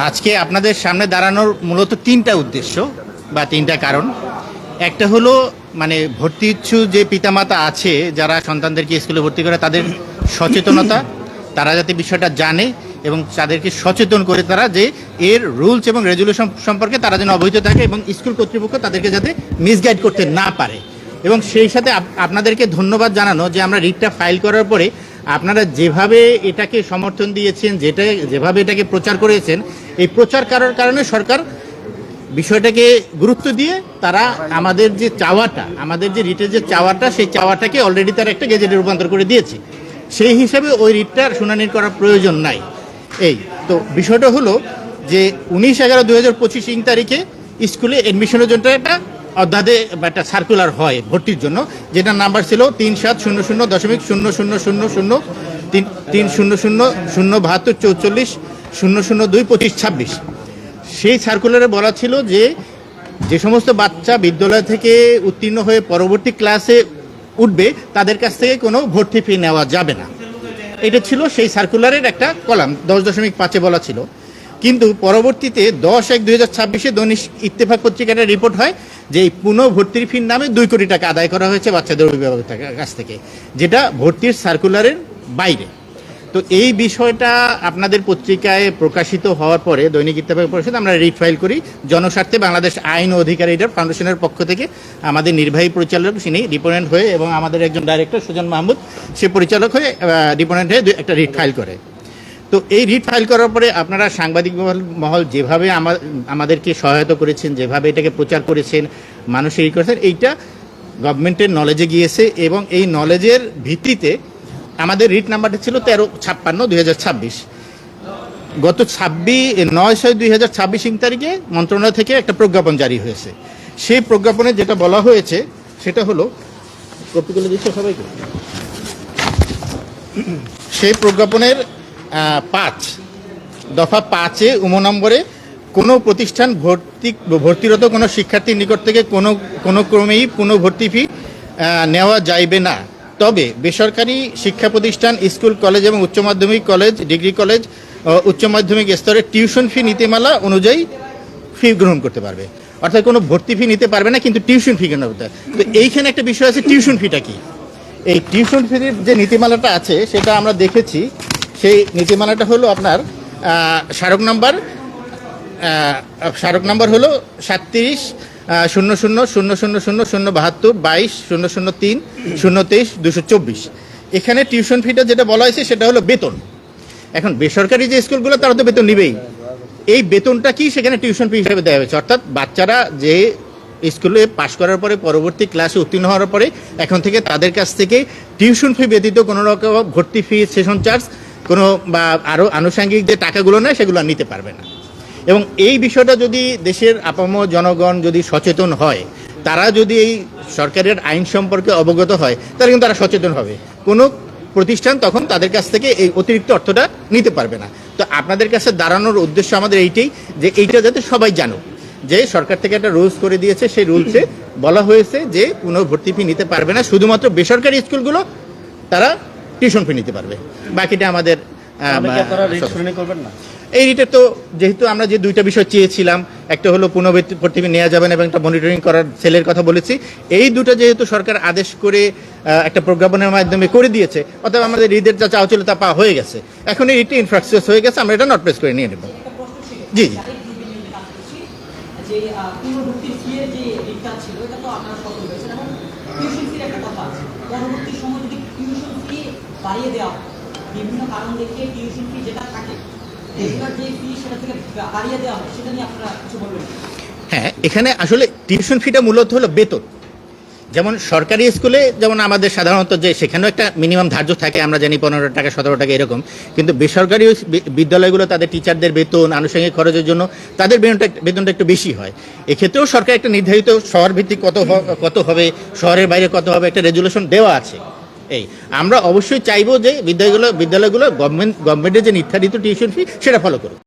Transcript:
আজকে আপনাদের সামনে দাঁড়ানোর মূলত তিনটা উদ্দেশ্য বা তিনটা কারণ। একটা হলো মানে ভর্তি ইচ্ছু যে পিতামাতা আছে যারা সন্তানদেরকে স্কুলে ভর্তি করে তাদের সচেতনতা, তারা যাতে বিষয়টা জানে এবং তাদেরকে সচেতন করে তারা যে এর রুলস এবং রেজুলেশন সম্পর্কে তারা যেন অবহিত থাকে এবং স্কুল কর্তৃপক্ষ তাদেরকে যাতে মিসগাইড করতে না পারে। এবং সেই সাথে আপনাদেরকে ধন্যবাদ জানানো যে আমরা রিটটা ফাইল করার পরে আপনারা যেভাবে এটাকে সমর্থন দিয়েছেন, যেভাবে এটাকে প্রচার করেছেন, এই প্রচার করার কারণে সরকার বিষয়টাকে গুরুত্ব দিয়ে তারা আমাদের যে চাওয়াটা, আমাদের যে রিটের যে চাওয়াটা, সেই চাওয়াটাকে অলরেডি তারা একটা গেজেটে রূপান্তর করে দিয়েছে। সেই হিসাবে ওই রিটটার শুনানি করার প্রয়োজন নাই। এই তো বিষয়টা হলো যে 19/11/2025 তারিখে স্কুলে অ্যাডমিশনের জন্য একটা অধ্যাদে বা একটা সার্কুলার হয় ভর্তির জন্য, যেটার নাম্বার ছিল 3700.000-300007244 সেই সার্কুলারে বলা ছিল যে যে সমস্ত বাচ্চা বিদ্যালয় থেকে উত্তীর্ণ হয়ে পরবর্তী ক্লাসে উঠবে তাদের কাছ থেকে কোনো ভর্তি ফি নেওয়া যাবে না। এটা ছিল সেই সার্কুলারের একটা কলাম 10.5 বলা ছিল। কিন্তু পরবর্তীতে 10/1/2026 দৈনিক ইত্তেফাক পত্রিকাটা রিপোর্ট হয় যে এই পুনঃভর্তির ফির নামে 2 কোটি টাকা আদায় করা হয়েছে বাচ্চাদের অভিভাবকের কাছ থেকে, যেটা ভর্তির সার্কুলারের বাইরে। তো এই বিষয়টা আপনাদের পত্রিকায় প্রকাশিত হওয়ার পরে দৈনিক ইত্তেফাক পরিষদ আমরা রিট ফাইল করি জনস্বার্থে বাংলাদেশ আইন ও অধিকার রিডার ফাউন্ডেশনের পক্ষ থেকে। আমাদের নির্বাহী পরিচালক তিনি ডিপোনেন্ট হয়ে এবং আমাদের একজন ডাইরেক্টর সুজন মাহমুদ সে পরিচালক হয়ে ডিপোনেন্ট হয়ে একটা রিট ফাইল করে। তো এই রিট ফাইল করার পরে আপনারা সাংবাদিক মহল যেভাবে আমাদেরকে সহায়তা করেছেন, যেভাবে এটাকে প্রচার করেছেন, মানুষের করেছেন, এইটা গভর্নমেন্টের নলেজে গিয়েছে এবং এই নলেজের ভিত্তিতে আমাদের রিট নাম্বারটা ছিল 1356/2026। গত 9/6/2026 তারিখে মন্ত্রণালয় থেকে একটা প্রজ্ঞাপন জারি হয়েছে। সেই প্রজ্ঞাপনে যেটা বলা হয়েছে সেটা হলো, কপিগুলো দিচ্ছে সবাইকে, সেই প্রজ্ঞাপনের 5 দফা 5-এ নম্বরে কোনো প্রতিষ্ঠান ভর্তিরত কোনো শিক্ষার্থীর নিকট থেকে কোনো ক্রমেই পুনঃভর্তি ফি নেওয়া যাইবে না। তবে বেসরকারি শিক্ষা প্রতিষ্ঠান, স্কুল, কলেজ এবং উচ্চ মাধ্যমিক কলেজ, ডিগ্রি কলেজ, উচ্চ মাধ্যমিক স্তরে টিউশন ফি নীতিমালা অনুযায়ী ফি গ্রহণ করতে পারবে। অর্থাৎ কোনো ভর্তি ফি নিতে পারবে না, কিন্তু টিউশন ফি কেন হতে। তো এইখানে একটা বিষয় আছে, টিউশন ফিটা কি? এই টিউশন ফির যে নীতিমালাটা আছে সেটা আমরা দেখেছি। সেই নীতিমালাটা হলো আপনার স্মারক নাম্বার হলো 3700000072220003002324। এখানে টিউশন ফিটা যেটা বলা হয়েছে সেটা হলো বেতন। এখন বেসরকারি যে স্কুলগুলো তারা তো বেতন নিবেই, এই বেতনটা কি সেখানে টিউশন ফি হিসেবে দেওয়া হয়েছে। অর্থাৎ বাচ্চারা যে স্কুলে পাশ করার পরে পরবর্তী ক্লাসে উত্তীর্ণ হওয়ার পরে এখন থেকে তাদের কাছ থেকে টিউশন ফি ব্যতীত কোনো রকম ভর্তি ফি, সেশন চার্জ কোনো বা আরও আনুষঙ্গিক যে টাকাগুলো নেয় সেগুলো নিতে পারবে না। এবং এই বিষয়টা যদি দেশের আপামর জনগণ যদি সচেতন হয়, তারা যদি এই সরকারের আইন সম্পর্কে অবগত হয়, তাহলে কিন্তু তারা সচেতন হবে। কোনো প্রতিষ্ঠান তখন তাদের কাছ থেকে এই অতিরিক্ত অর্থটা নিতে পারবে না। তো আপনাদের কাছে দাঁড়ানোর উদ্দেশ্য আমাদের এইটাই, যে এইটা যাতে সবাই জানুক যে সরকার থেকে একটা রুলস করে দিয়েছে, সেই রুলসে বলা হয়েছে যে পুনঃভর্তি ফি নিতে পারবে না, শুধুমাত্র বেসরকারি স্কুলগুলো তারা টিউশন ফি নিতে পারবে। বাকিটা আমাদের এই রিটে তো যেহেতু আমরা যে দুইটা বিষয় চেয়েছিলাম, একটা হলো পুনঃভর্তি ফি নেওয়া যাবে না এবং একটা মনিটরিং করার সেলের কথা বলেছি, এই দুটো যেহেতু সরকার আদেশ করে একটা প্রজ্ঞাপনের মাধ্যমে করে দিয়েছে, অর্থাৎ আমাদের রিটের যা চাওয়া ছিল তা পাওয়া হয়ে গেছে। এখন এই রিটে ইনফ্রাস্ট্রাকচার হয়ে গেছে, আমরা এটা নট প্রেস করে নিয়ে নেব। জি জি বিভিন্ন কারণ দেখিয়ে টিউশন ফি যেটা থাকে রেগুলার যে ফি সেটা থেকে বাড়িয়ে দেওয়া হয়, সেটা নিয়ে আপনারা কিছু বলবেন? হ্যাঁ, এখানে আসলে টিউশন ফিটা মূলত হলো বেতন। যেমন সরকারি স্কুলে যেমন আমাদের সাধারণত যে সেখানেও একটা মিনিমাম ধার্য থাকে, আমরা জানি 15 টাকা 17 টাকা এরকম, কিন্তু বেসরকারি বিদ্যালয়গুলো তাদের টিচারদের বেতন, আনুষঙ্গিক খরচের জন্য তাদের বেতনটা একটু বেশি হয়। এক্ষেত্রেও সরকার একটা নির্ধারিত শহর ভিত্তিক কত হবে, শহরের বাইরে কত হবে, একটা রেজুলেশন দেওয়া আছে। এই আমরা অবশ্যই চাইবো যে বিদ্যালয়গুলো গভর্নমেন্টের যে নির্ধারিত টিউশন ফি সেটা ফলো করুক।